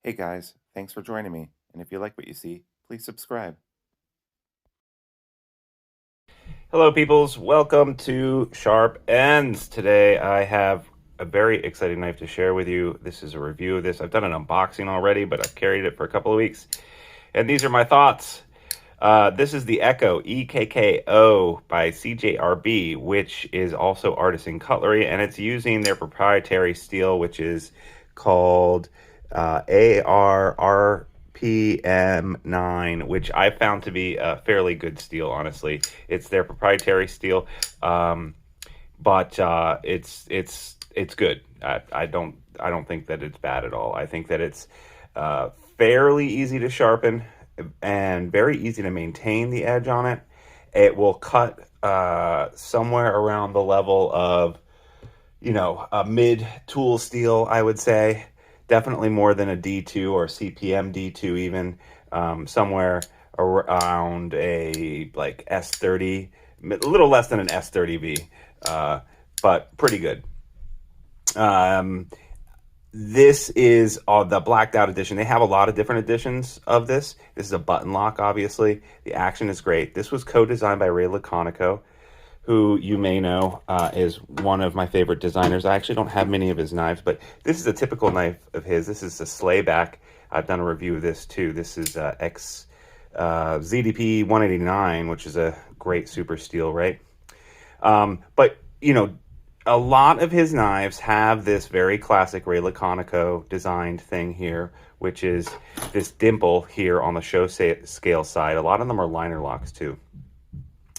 Hey guys, thanks for joining me, and if you like what you see, please subscribe. Hello, peoples. Welcome to Sharpen. Today I have a very exciting knife to share with you. This is a review of this. I've done an unboxing already, but I've carried it for a couple of weeks. And these are my thoughts. This is the EKKO, EKKO by CJRB, which is also Artisan Cutlery, and it's using their proprietary steel, which is called ARRPM9, which I found to be a fairly good steel, honestly. It's their proprietary steel, but it's good. I don't think that it's bad at all. I think that it's fairly easy to sharpen and very easy to maintain the edge on it. It will cut somewhere around the level of, a mid tool steel, I would say. Definitely more than a D2 or CPM D2 even. Somewhere around a like S30, a little less than an S30V, but pretty good. This is the blacked out edition. They have a lot of different editions of this. This is a button lock, obviously. The action is great. This was co-designed by Ray Laconico, who you may know is one of my favorite designers. I actually don't have many of his knives, but this is a typical knife of his. This is a slayback. I've done a review of this too. This is ZDP 189, which is a great super steel, right? But a lot of his knives have this very classic Ray Laconico designed thing here, which is this dimple here on the show scale side. A lot of them are liner locks too.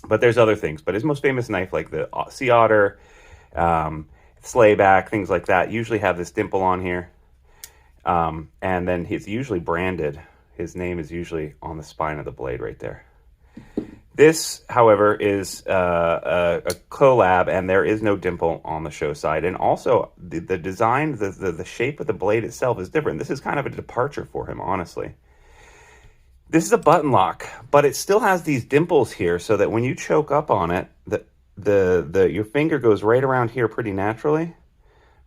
But there's other things. But his most famous knife, like the Sea Otter, Slayback, things like that, usually have this dimple on here. And then he's usually branded. His name is usually on the spine of the blade right there. This, however, is a collab, and there is no dimple on the show side. And also, the design, the shape of the blade itself is different. This is kind of a departure for him, honestly. This is a button lock, but it still has these dimples here, so that when you choke up on it, your finger goes right around here pretty naturally,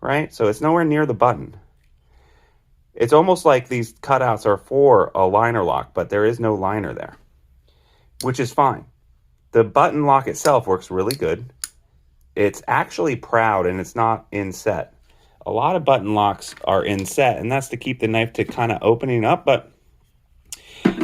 right? So it's nowhere near the button. It's almost like these cutouts are for a liner lock, but there is no liner there, which is fine. The button lock itself works really good. It's actually proud, and it's not inset. A lot of button locks are inset, and that's to keep the knife to kind of opening up, but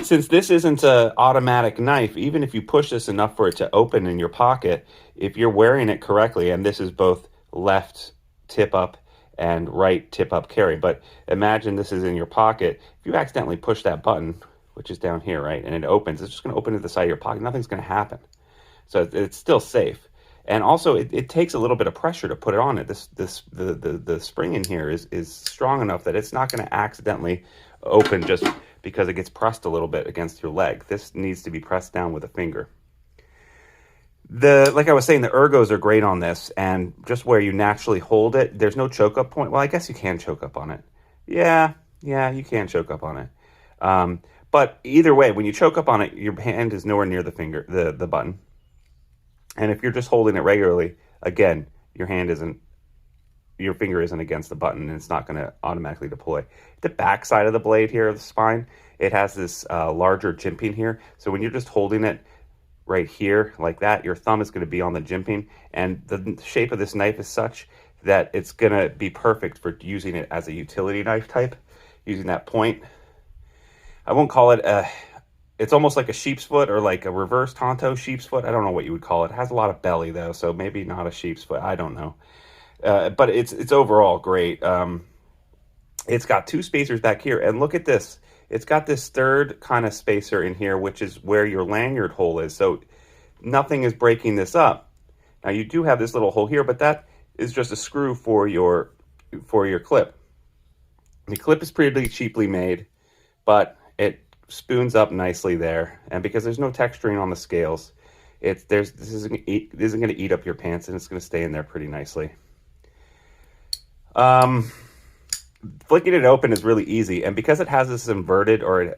since this isn't an automatic knife, even if you push this enough for it to open in your pocket, if you're wearing it correctly, and this is both left tip up and right tip up carry, but imagine this is in your pocket. If you accidentally push that button, which is down here, right, and it opens, it's just going to open to the side of your pocket. Nothing's going to happen. So it's still safe. And also, it takes a little bit of pressure to put it on it. The spring in here is strong enough that it's not going to accidentally open just because it gets pressed a little bit against your leg. This needs to be pressed down with a finger. Like I was saying, the ergos are great on this, and just where you naturally hold it, there's no choke up point. Well, I guess you can choke up on it. Yeah, you can choke up on it. But either way, when you choke up on it, your hand is nowhere near the finger, the button. And if you're just holding it regularly, again, your finger isn't against the button, and it's not going to automatically deploy. The back side of the blade here of the spine, it has this larger jimping here. So when you're just holding it right here like that, your thumb is going to be on the jimping, and the shape of this knife is such that it's going to be perfect for using it as a utility knife type, using that point. I won't call it it's almost like a sheep's foot or like a reverse Tonto sheep's foot. I don't know what you would call it. It has a lot of belly though, so maybe not a sheep's foot. I don't know. But it's overall great. It's got two spacers back here, and look at this. It's got this third kind of spacer in here, which is where your lanyard hole is. So nothing is breaking this up. Now you do have this little hole here, but that is just a screw for your clip. The clip is pretty cheaply made, but it spoons up nicely there. And because there's no texturing on the scales, this isn't going to eat up your pants, and it's going to stay in there pretty nicely. Flicking it open is really easy, and because it has this inverted or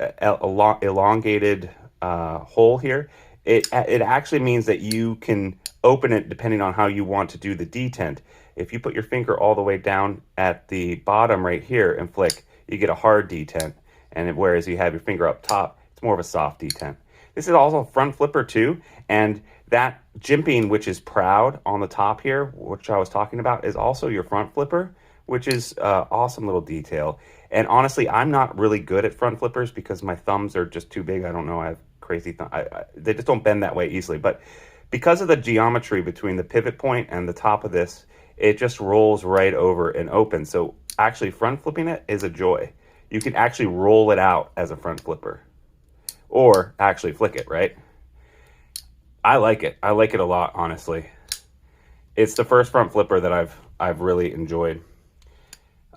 elongated hole here, it actually means that you can open it depending on how you want to do the detent. If you put your finger all the way down at the bottom right here and flick, you get a hard detent. And whereas you have your finger up top, it's more of a soft detent. This is also a front flipper too. And that jimping, which is proud on the top here, which I was talking about, is also your front flipper, which is awesome little detail. And honestly, I'm not really good at front flippers because my thumbs are just too big. I don't know. I have crazy thumbs. They just don't bend that way easily. But because of the geometry between the pivot point and the top of this, it just rolls right over and opens. So actually front flipping it is a joy. You can actually roll it out as a front flipper or actually flick it, right? I like it. I like it a lot, honestly. It's the first front flipper that I've really enjoyed.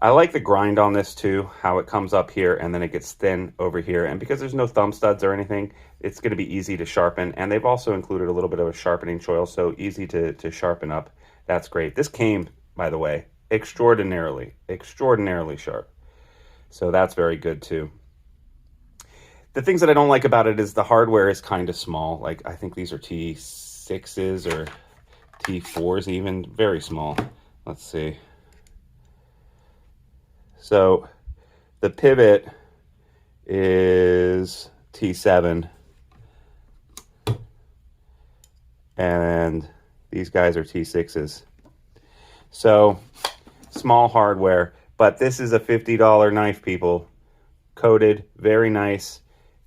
I like the grind on this too, how it comes up here and then it gets thin over here. And because there's no thumb studs or anything, it's going to be easy to sharpen. And they've also included a little bit of a sharpening choil, so easy to sharpen up. That's great. This came, by the way, extraordinarily sharp. So that's very good too. The things that I don't like about it is the hardware is kind of small. Like I think these are T6s or T4s even, very small. Let's see. So the pivot is T7 and these guys are T6s. So small hardware, but this is a $50 knife, people. Coated, very nice.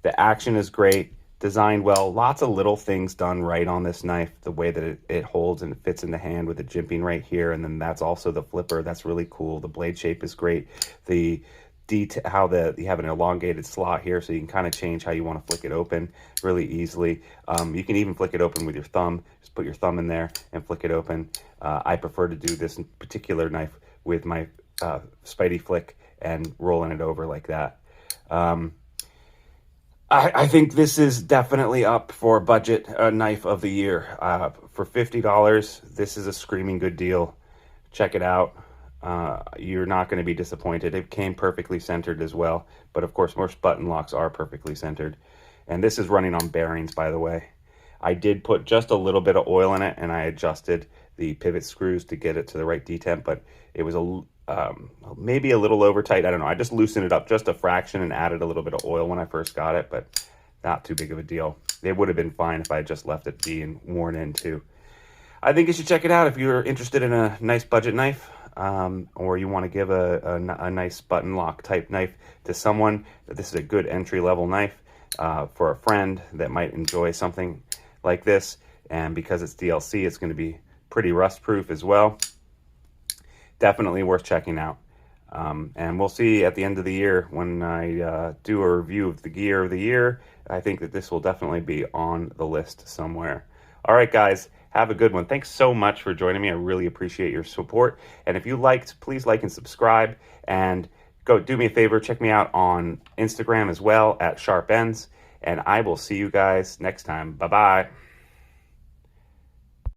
The action is great, designed well. Lots of little things done right on this knife. The way that it holds and it fits in the hand with the jimping right here, and then that's also the flipper. That's really cool. The blade shape is great. The detail, how you have an elongated slot here, so you can kind of change how you want to flick it open really easily. You can even flick it open with your thumb. Just put your thumb in there and flick it open. I prefer to do this particular knife with my Spidey flick and rolling it over like that. I think this is definitely up for budget knife of the year. For $50, this is a screaming good deal. Check it out. You're not going to be disappointed. It came perfectly centered as well, but of course most button locks are perfectly centered. And this is running on bearings, by the way. I did put just a little bit of oil in it, and I adjusted the pivot screws to get it to the right detent, but it was maybe a little over tight. I don't know. I just loosened it up just a fraction and added a little bit of oil when I first got it, but not too big of a deal. It would have been fine if I had just left it being worn in too. I think you should check it out if you're interested in a nice budget knife, or you want to give a nice button lock type knife to someone. This is a good entry level knife for a friend that might enjoy something like this. And because it's DLC, it's going to be pretty rust proof as well. Definitely worth checking out. And we'll see at the end of the year when I do a review of the gear of the year. I think that this will definitely be on the list somewhere. All right, guys, have a good one. Thanks so much for joining me. I really appreciate your support. And if you liked, please like and subscribe. And go do me a favor, check me out on Instagram as well at Sharpen. And I will see you guys next time. Bye-bye.